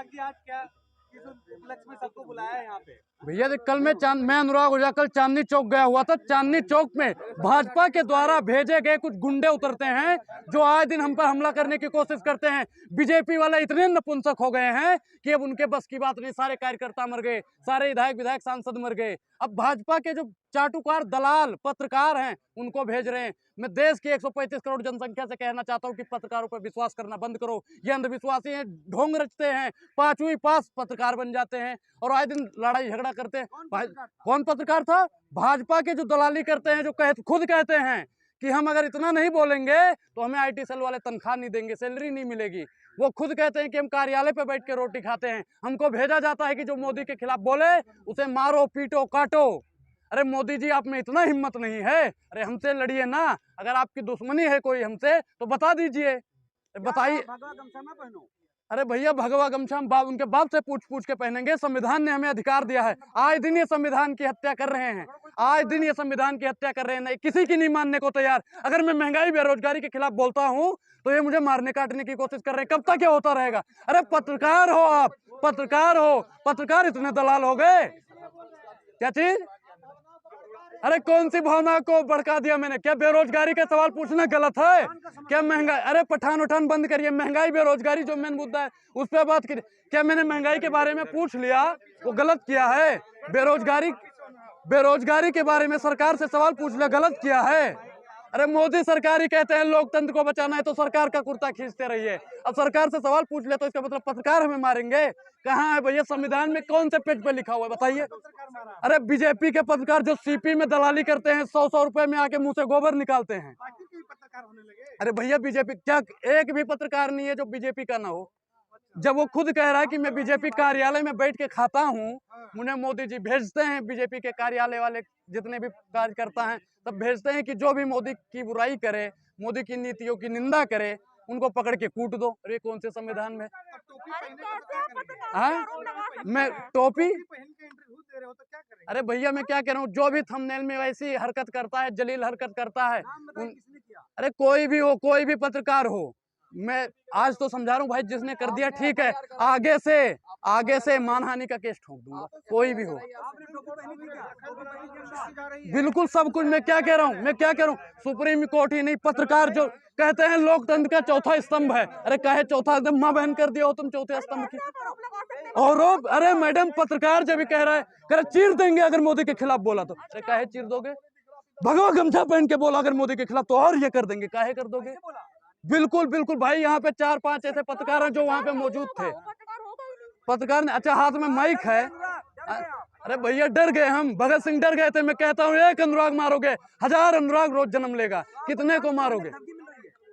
अनुराग जी आज क्या किस उपलक्ष्य में सबको बुलाया है यहाँ पे? भैया कल मैं अनुराग ओझा कल चांदनी चौक गया हुआ था। चांदनी चौक में भाजपा के द्वारा भेजे गए कुछ गुंडे उतरते हैं जो आए दिन हम पर हमला करने की कोशिश करते हैं। बीजेपी वाले इतने नपुंसक हो गए हैं कि अब उनके बस की बात नहीं, सारे कार्यकर्ता मर गए, सारे विधायक सांसद मर गए। अब भाजपा के जो चाटुकार दलाल पत्रकार हैं उनको भेज रहे हैं। मैं देश की 135 करोड़ जनसंख्या से कहना चाहता हूं कि पत्रकारों पर विश्वास करना बंद करो। ये अंधविश्वासी हैं, ढोंग रचते हैं, पांचवी पास पत्रकार बन जाते हैं और आए दिन लड़ाई झगड़ा करते हैं। कौन पत्रकार था? भाजपा के जो दलाली करते हैं, जो खुद कहते हैं कि हम अगर इतना नहीं बोलेंगे तो हमें IT सेल वाले तनख्वाह नहीं देंगे, सैलरी नहीं मिलेगी। वो खुद कहते हैं कि हम कार्यालय पे बैठ के रोटी खाते हैं। हमको भेजा जाता है कि जो मोदी के खिलाफ बोले उसे मारो, पीटो, काटो। अरे मोदी जी, आप में इतना हिम्मत नहीं है? अरे हमसे लड़िए ना। अगर आपकी दुश्मनी है कोई हमसे तो बता दीजिए, बताइए। भगवा गमछा ना पहनो। अरे भैया भगवा गमछा हम उनके बाप से पूछ के पहनेंगे। संविधान ने हमें अधिकार दिया है। आए दिन ये संविधान की हत्या कर रहे हैं, आए दिन ये संविधान की हत्या कर रहे हैं। नहीं, किसी की नहीं मानने को तैयार। अगर मैं महंगाई बेरोजगारी के खिलाफ बोलता हूँ तो ये मुझे मारने काटने की कोशिश कर रहे हैं। कब तक ये होता रहेगा? अरे पत्रकार हो आप, पत्रकार हो, पत्रकार इतने दलाल हो गए। क्या चीज? अरे कौन सी भावना को भड़का दिया मैंने? क्या बेरोजगारी का सवाल पूछना गलत है? क्या महंगाई? अरे पठान उठान बंद करिए। महंगाई बेरोजगारी जो मेन मुद्दा है उस पर बात करिए। क्या मैंने महंगाई के बारे में पूछ लिया? वो गलत किया है। बेरोजगारी के बारे में सरकार से सवाल पूछ लिया, गलत किया है। अरे मोदी सरकार ही कहते हैं लोकतंत्र को बचाना है तो सरकार का कुर्ता खींचते रहिए। अब सरकार से सवाल पूछ ले तो इसका मतलब पत्रकार हमें मारेंगे? कहाँ है भैया? संविधान में कौन से पेज पे लिखा हुआ है बताइए? अरे बीजेपी के पत्रकार जो CP में दलाली करते हैं, 100 रुपए में आके मुंह से गोबर निकालते हैं। अरे भैया बीजेपी क्या एक भी पत्रकार नहीं है जो बीजेपी का ना हो? जब वो खुद कह रहा है कि मैं बीजेपी कार्यालय में बैठ के खाता हूँ, मुझे मोदी जी भेजते हैं, बीजेपी के कार्यालय वाले जितने भी कार्यकर्ता हैं तब भेजते हैं कि जो भी मोदी की बुराई करे, मोदी की नीतियों की निंदा करे, उनको पकड़ के कूट दो। अरे कौन से संविधान में? हाँ, मैं टोपी? अरे भैया मैं क्या कह रहा हूँ, जो भी थंबनेल में वैसी हरकत करता है, जलील हरकत करता है, अरे कोई भी हो, कोई भी पत्रकार हो, मैं आज तो समझा रहा हूँ भाई, जिसने कर दिया ठीक है, आगे से मानहानि का केस ठोक दूंगा, कोई भी हो। बिल्कुल सब कुछ। मैं क्या कह रहा हूँ, सुप्रीम कोर्ट ही नहीं, पत्रकार जो कहते हैं लोकतंत्र का चौथा स्तंभ है। अरे काहे चौथा स्तंभ? मां बहन कर दिया हो तुम चौथे स्तंभ की। और अरे मैडम पत्रकार जब भी कह रहा है, करे चीर देंगे अगर मोदी के खिलाफ बोला तो। अरे काहे चीर दोगे? भगवा गमछा पहन के बोला अगर मोदी के खिलाफ तो और ये कर देंगे, काहे कर दोगे? बिल्कुल भाई, यहाँ पे 4-5 ऐसे पत्रकार हैं जो वहाँ पे मौजूद थे। पत्रकार ने, अच्छा हाथ में माइक है। अरे भैया डर गए हम, भगत सिंह डर गए थे। मैं कहता हूँ एक अनुराग मारोगे 1000 अनुराग रोज जन्म लेगा, कितने को मारोगे?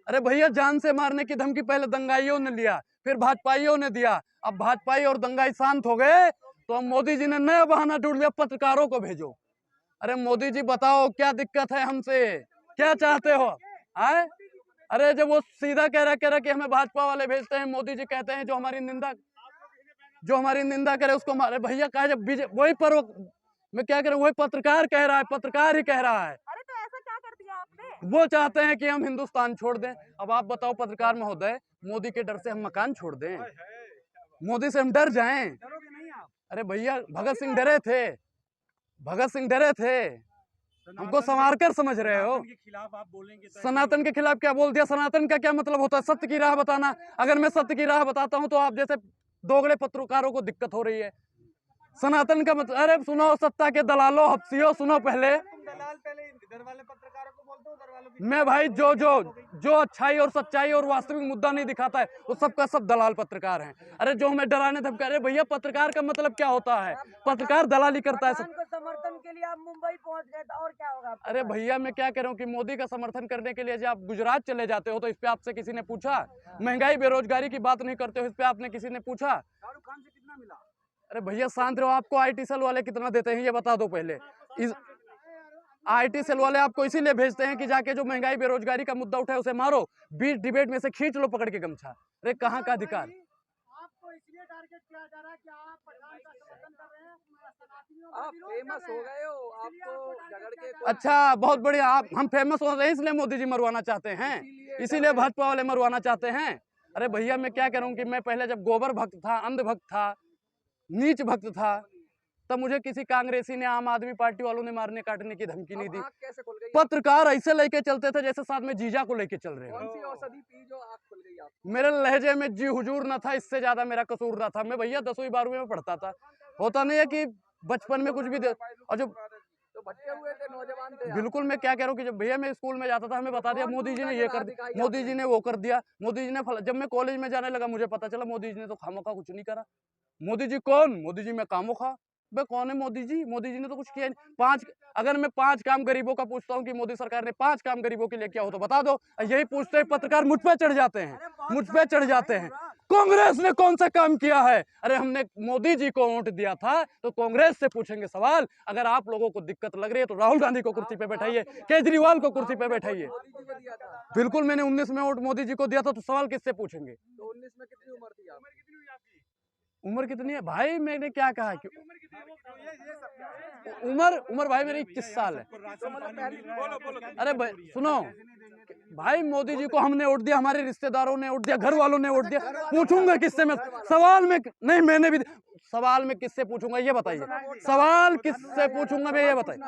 अरे भैया जान से मारने की धमकी पहले दंगाइयों ने लिया, फिर भाजपाइयों ने दिया। अब भाजपाई और दंगाई शांत हो गए तो अब मोदी जी ने नया बहाना ढूंढ लिया, पत्रकारों को भेजो। अरे मोदी जी बताओ क्या दिक्कत है हमसे, क्या चाहते हो? आए? अरे जब वो सीधा कह रहा कि हमें भाजपा वाले भेजते हैं, मोदी जी कहते हैं जो हमारी निंदा करे उसको मारे। भैया कहा जब वही पर मैं क्या करूं, वही पत्रकार कह रहा है, पत्रकार ही कह रहा है। अरे तो ऐसा क्या कर दिया आपने? वो चाहते हैं कि हम हिंदुस्तान छोड़ दें। अब आप बताओ पत्रकार महोदय, मोदी के डर से हम मकान छोड़ दें? मोदी से हम डर जाएं? अरे भैया भगत सिंह डरे थे, हमको संवार कर समझ रहे हो? आप बोलेंगे तो सनातन के खिलाफ क्या बोल दिया? सनातन का क्या मतलब होता है? सत्य की राह बताना। अगर मैं सत्य की राह बताता हूं तो आप जैसे दोगले पत्रकारों को दिक्कत हो रही है। सनातन का मतलब, अरे सुनो सत्ता के दलालों, हफ्सियों, सुनो पहले। इधर वाले पत्रकारों को बोलते हो, उधर वालों को। मैं भाई जो अच्छाई और सच्चाई और वास्तविक मुद्दा नहीं दिखाता है वो सबका सब दलाल पत्रकार हैं। अरे जो हमें डराने धमका रहे, भैया पत्रकार का मतलब क्या होता है? पत्रकार दलाली करता है सब। समर्थन के लिए आप मुंबई पहुंच गए तो और क्या होगा? अरे भैया मैं क्या कह रहा हूँ कि मोदी का समर्थन करने के लिए जब आप गुजरात चले जाते हो तो इस पे आपसे किसी ने पूछा? महंगाई बेरोजगारी की बात नहीं करते हो, इस पे आपने किसी ने पूछा? शाहरुख खान से कितना मिला? अरे भैया शांत रहो, आपको IT सेल वाले कितना देते हैं ये बता दो पहले। IT सेल वाले आपको इसीलिए भेजते हैं कि जाके जो महंगाई बेरोजगारी का मुद्दा उठाए उसे मारो, बीच डिबेट में से खींच लो पकड़ के गमछा। अरे कहाँ का अधिकार? आपको इसलिए टारगेट किया जा रहा है कि आप पठान का समर्थन कर रहे हैं, आप फेमस हो गए हो, आपको झगड़ के। अच्छा बहुत बढ़िया, हम फेमस हो रहे हैं इसलिए मोदी जी मरवाना चाहते हैं, इसीलिए भाजपा वाले मरवाना चाहते हैं। अरे भैया मैं क्या कह रहा हूँ कि मैं पहले जब गोबर भक्त था, अंध भक्त था, नीच भक्त था, तब मुझे किसी कांग्रेसी ने, आम आदमी पार्टी वालों ने मारने काटने की धमकी नहीं दी। आँख कैसे खुल गई? पत्रकार ऐसे लेके चलते थे जैसे साथ में जीजा को लेके चल रहे कौन हैं। सी औषधि पी जो आँख खुल गई आपकी? मेरे लहजे में जी हुजूर न था, इससे ज्यादा मेरा कसूर ना था। मैं भैया 10वीं 12वीं में पढ़ता था। होता नहीं है कि बचपन में कुछ भी दे, और जो तो भटके हुए थे, नौजवान थे आप। बिल्कुल मैं क्या कह रहा हूँ कि जब भैया मैं स्कूल में जाता था, हमें बता दिया मोदी जी ने ये कर दिया, मोदी जी ने वो कर दिया, मोदी जी ने जब मैं कॉलेज में जाने लगा मुझे पता चला मोदी जी ने तो खामोखा कुछ नहीं करा। मोदी जी कौन? मोदी जी मैं कामोखा। बे कौन है मोदी जी? मोदी जी ने तो कुछ किया नहीं। अगर मैं 5 काम गरीबों का पूछता हूँ कि मोदी सरकार ने 5 काम गरीबों के लिए किया हो तो बता दो। यही पूछते हैं पत्रकार मुझ पे चढ़ जाते हैं, मुझ पे चढ़ जाते हैं। कांग्रेस ने कौन सा काम किया है? अरे हमने मोदी जी को वोट दिया था तो कांग्रेस से पूछेंगे सवाल। अगर आप लोगों को दिक्कत लग रही है तो राहुल गांधी को कुर्सी पे बैठाइए, केजरीवाल को कुर्सी पे बैठाइए। मोदी जी को दिया था। बिल्कुल मैंने 19 में वोट मोदी जी को दिया था, तो सवाल किससे पूछेंगे? तो 19 में कितनी उम्र थी आप? उम्र कितनी है भाई? मैंने क्या कहा कि उम्र भाई मेरी 21 साल है। तो मतलब पहली अरे भाई सुनो भाई, मोदी जी को हमने वोट दिया, हमारे रिश्तेदारों ने वोट दिया, घर वालों ने वोट दिया। पूछूंगा किससे मैं? सवाल में नहीं, मैंने भी सवाल में किससे पूछूंगा ये बताइए? सवाल किससे पूछूंगा मैं ये बताइए?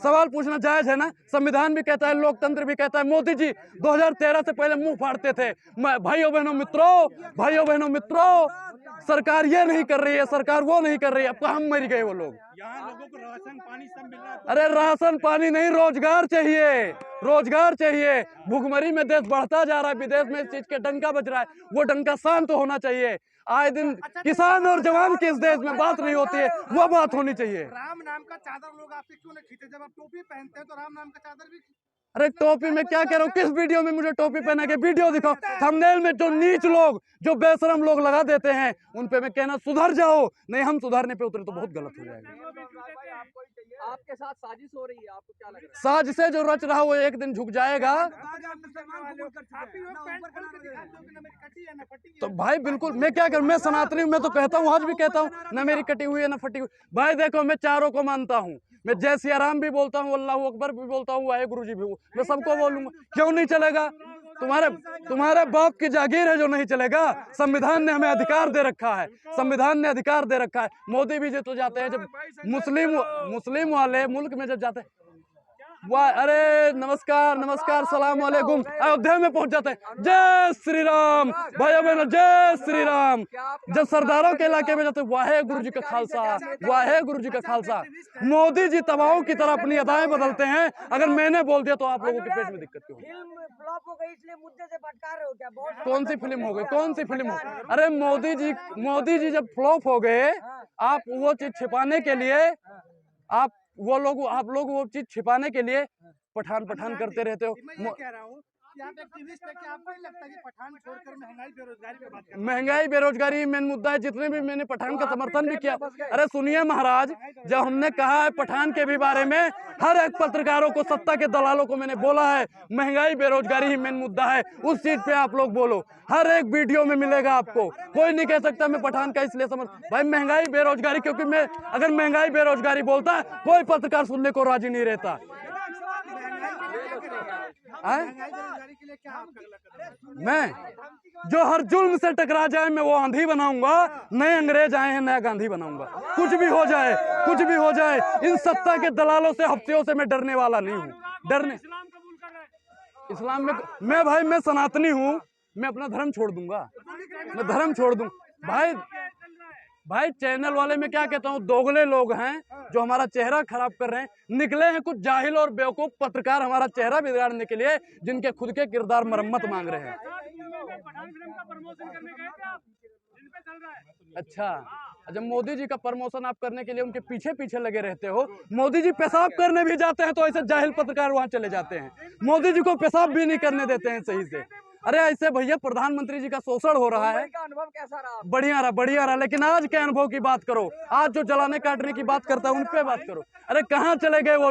सवाल पूछना जायज है ना? संविधान भी कहता है, लोकतंत्र भी कहता है। मोदी जी 2013 से पहले मुंह फाड़ते थे। भाइयों बहनों मित्रों, सरकार ये नहीं कर रही है, सरकार वो नहीं कर रही है। अब कहाँ मर गए वो लोग? यहाँ लोगों को राशन पानी सब मिल रहा है। अरे राशन पानी नहीं, रोजगार चाहिए, रोजगार चाहिए। भुखमरी में देश बढ़ता जा रहा है, विदेश में इस चीज के डंका बज रहा है, वो डंका शांत होना चाहिए। आए दिन किसान और जवान की इस देश में बात नहीं होती है, वो बात होनी चाहिए। राम नाम का चादर लोग आपसे क्यों नहीं खींचे? जब आप टोपी पहनते हैं तो राम नाम का चादर भी अरे टोपी में क्या कह रहा हूँ? किस वीडियो में मुझे टोपी पहना के वीडियो दिखाओ? थंबनेल में जो नीच लोग, जो बेशरम लोग लगा देते हैं, उन पे मैं कहना सुधर जाओ। नहीं, हम सुधारने पे उतरे तो बहुत गलत हो जाएगा। आपके साथ साजिश हो रही है, आपको क्या लग रहा है? साज से जो रच रहा वो एक दिन झुक जाएगा। तो भाई बिल्कुल मैं क्या करूं? मैं सनातनी हूं, मैं तो कहता हूं, आज भी कहता हूं, ना मेरी कटी हुई है ना फटी हुई। भाई देखो मैं चारों को मानता हूं, मैं जय सिया राम भी बोलता हूं, अल्लाह अकबर भी बोलता हूं, वाहेगुरु जी भी, मैं सबको बोलूंगा। क्यों नहीं चलेगा? तुम्हारे बाप की जागीर है जो नहीं चलेगा? संविधान ने हमें अधिकार दे रखा है, संविधान ने अधिकार दे रखा है। मोदी भी तो जाते हैं, जब मुस्लिम वाले मुल्क में जब जाते हैं, वाह अरे नमस्कार सलाम वालेकुम, अयोध्या में पहुंच जाते हैं, जय श्री राम भाइयों बहनों, जय श्री राम। जब सरदारों के इलाके में जाते हैं, वाहेगुरु जी का खालसा, वाहेगुरु जी का खालसा। मोदी जी तबाहों की तरह अपनी अदाएं बदलते हैं। अगर मैंने बोल दिया तो आप लोगों के पेट में दिक्कत क्यों? फिल्म फ्लॉप हो गई इसलिए मुद्दे से भटका रहे हो क्या? बहुत कौन सी फिल्म हो गई? कौन सी फिल्म हो? अरे मोदी जी जब फ्लॉप हो गए, आप वो चीज छिपाने के लिए, आप लोग वो चीज छिपाने के लिए पठान करते रहते हो। मैं ये कह रहा हूँ कि आप एक्टिविस्ट है, कि आपको नहीं लगता कि पठान छोड़कर महंगाई बेरोजगारी पे बात कर? महंगाई बेरोजगारी मेन मुद्दा है। जितने भी मैंने पठान का समर्थन भी किया, अरे सुनिए महाराज, जब हमने कहा है पठान के भी बारे में, हर एक पत्रकारों को, सत्ता के दलालों को मैंने बोला है, महंगाई बेरोजगारी ही मेन मुद्दा है, उस चीज पे आप लोग बोलो। हर एक वीडियो में मिलेगा आपको। कोई नहीं कह सकता मैं पठान का इसलिए भाई महंगाई बेरोजगारी, क्योंकि मैं अगर महंगाई बेरोजगारी बोलता कोई पत्रकार सुनने को राजी नहीं रहता। बेरोजगारी के लिए क्या आप मैं जो हर जुल्म से टकरा जाए मैं वो आंधी बनाऊंगा। नए अंग्रेज आए हैं, नया गांधी बनाऊंगा। कुछ भी हो जाए, इन सत्ता के दलालों से, हफ्तियों से मैं डरने वाला नहीं हूँ। डरने इस्लाम में मैं सनातनी हूँ, मैं अपना धर्म छोड़ दूंगा, मैं धर्म छोड़ दूं। भाई चैनल वाले में क्या कहता हूँ, दोगले लोग हैं जो हमारा चेहरा खराब कर रहे हैं। निकले हैं कुछ जाहिल और बेवकूफ पत्रकार हमारा चेहरा बिगाड़ने के लिए, जिनके खुद के किरदार मरम्मत मांग रहे हैं। अच्छा, जब मोदी जी का प्रमोशन आप करने के लिए उनके पीछे लगे रहते हो, मोदी जी पेशाब करने भी जाते हैं तो ऐसे जाहिल पत्रकार वहां चले जाते हैं, मोदी जी को पेशाब भी नहीं करने देते हैं सही से। अरे ऐसे भैया प्रधानमंत्री जी का शोषण हो रहा है। का अनुभव कैसा रहा? बढ़िया रहा, लेकिन आज के अनुभव की बात करो। आज जो जलाने काटने की बात करता है उन पे बात करो। अरे कहाँ चले गए वो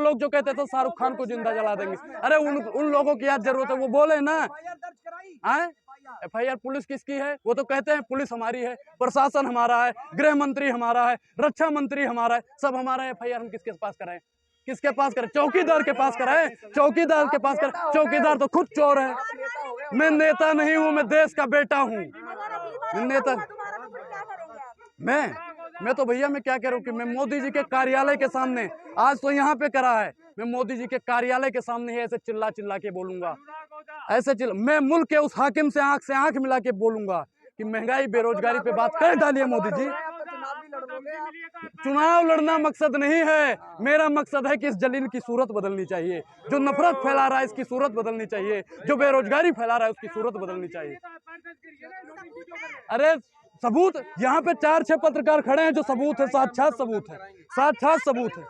लोग जो कहते थे शाहरुख खान को जिंदा जला देंगे? अरे उन लोगों की आज जरूरत है, वो बोले ना। FIR पुलिस किसकी है? वो तो कहते हैं पुलिस हमारी है, प्रशासन हमारा है, गृह मंत्री हमारा है, रक्षा मंत्री हमारा है, सब हमारा है। FIR हम किसके पास कराएं? किसके पास करे? चौकीदार के पास कराए, चौकीदार के पास करे। चौकीदार तो खुद चोर है। मैं नेता नहीं हूँ, मैं देश का बेटा हूँ। नेता मैं तो भैया मैं क्या कह रहा हूँ कि मैं मोदी जी के कार्यालय के सामने, आज तो यहाँ पे करा है, मैं मोदी जी के कार्यालय के सामने ही ऐसे चिल्ला चिल्ला के बोलूंगा, ऐसे मैं मुल्क के उस हाकिम से आंख मिला के बोलूंगा कि महंगाई बेरोजगारी पे बात कर डालिए मोदी जी। चुनाव लड़ना मकसद नहीं है, मेरा मकसद है कि इस जलील की सूरत बदलनी चाहिए। जो नफरत फैला रहा है इसकी सूरत बदलनी चाहिए, जो बेरोजगारी फैला रहा है उसकी सूरत बदलनी चाहिए। अरे सबूत यहाँ पे 4-6 पत्रकार खड़े हैं जो सबूत है, साक्षात सबूत है, साक्षात सबूत है।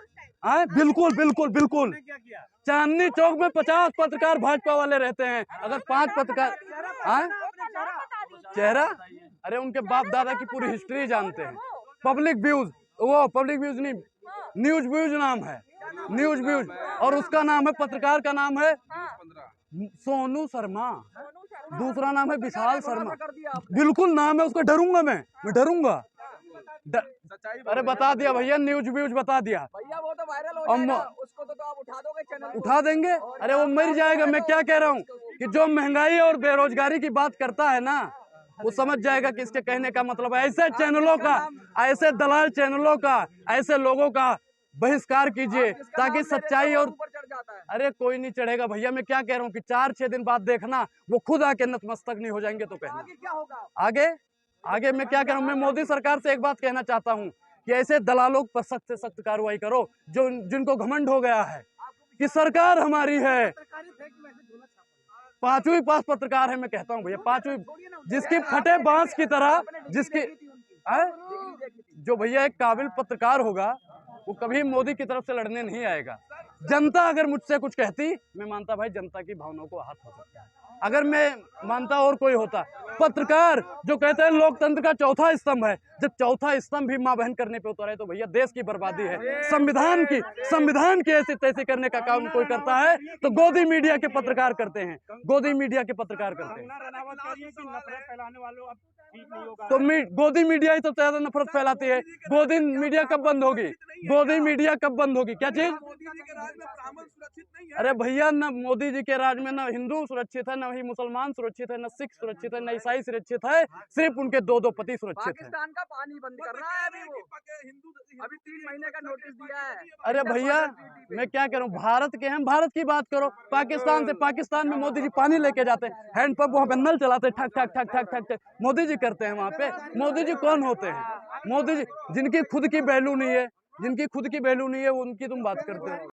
बिल्कुल बिल्कुल बिल्कुल। चांदनी चौक में 50 पत्रकार भाजपा वाले रहते हैं, अगर 5 पत्रकार चेहरा, अरे उनके बाप दादा की पूरी हिस्ट्री जानते हैं। पब्लिक व्यूज, वो पब्लिक व्यूज नहीं, न्यूज व्यूज नाम है, न्यूज व्यूज, और उसका नाम है, पत्रकार का नाम है सोनू शर्मा, दूसरा नाम है विशाल शर्मा। बिल्कुल नाम है उसका, डरूंगा मैं डरूंगा। अरे बता दिया भैया, न्यूज व्यूज बता दिया भैया, वो तो वायरल हो जाएगा, उसको तो आप उठा दोगे चैनल, उठा देंगे। अरे वो मर जाएगा। मैं क्या कह रहा हूँ कि जो महंगाई और बेरोजगारी की बात करता है ना, वो समझ जाएगा कि इसके कहने का मतलब है। ऐसे चैनलों का, ऐसे दलाल चैनलों का, ऐसे लोगों का बहिष्कार कीजिए ताकि सच्चाई और, अरे कोई नहीं चढ़ेगा भैया। मैं क्या कह रहा हूँ कि 4-6 दिन बाद देखना वो खुद आके नतमस्तक नहीं हो जाएंगे तो कहना क्या होगा आगे मैं क्या कह रहा हूँ, मैं मोदी सरकार से एक बात कहना चाहता हूँ कि ऐसे दलालों पर सख्त से सख्त कार्रवाई करो जो जिनको घमंड हो गया है कि सरकार हमारी है। 5वीं पास पत्रकार है, मैं कहता हूँ भैया 5वीं, जिसकी फटे बांस की तरह, जिसकी जो भैया एक काबिल पत्रकार होगा वो कभी मोदी की तरफ से लड़ने नहीं आएगा। जनता अगर मुझसे कुछ कहती, मैं मानता भाई जनता की भावनाओं को आहत हो सकता है, अगर मैं मानता और कोई होता। पत्रकार जो कहते हैं लोकतंत्र का चौथा स्तंभ है, जब चौथा स्तंभ भी मां बहन करने पे उतरा है तो भैया देश की बर्बादी है। संविधान की ऐसी तैसी करने का काम कोई करता है तो गोदी मीडिया के पत्रकार करते हैं, गोदी मीडिया के पत्रकार करते हैं। तो गोदी मीडिया ही तो ज्यादा नफरत फैलाती है। गोदी मीडिया कब बंद होगी? गोदी मीडिया कब बंद होगी? क्या चीज? अरे भैया, न मोदी जी के राज में न हिंदू सुरक्षित है, न ही मुसलमान सुरक्षित है, न सिख सुरक्षित है, न ईसाई सुरक्षित है, सिर्फ उनके 2 पति सुरक्षित है। पाकिस्तान का पानी बंद करना है अभी 3 महीने का नोटिस दिया है। अरे भैया मैं क्या करूं, भारत के हैं, भारत की बात करो। पाकिस्तान में मोदी जी पानी लेके जाते हैं, हैंडपंप वहां पे नल चलाते हैं, ठक ठक ठक ठक ठक मोदी जी करते हैं वहां पे। मोदी जी कौन होते हैं? मोदी जी जिनकी खुद की वैल्यू नहीं है, जिनकी खुद की वैल्यू नहीं है, उनकी तुम बात करते हो।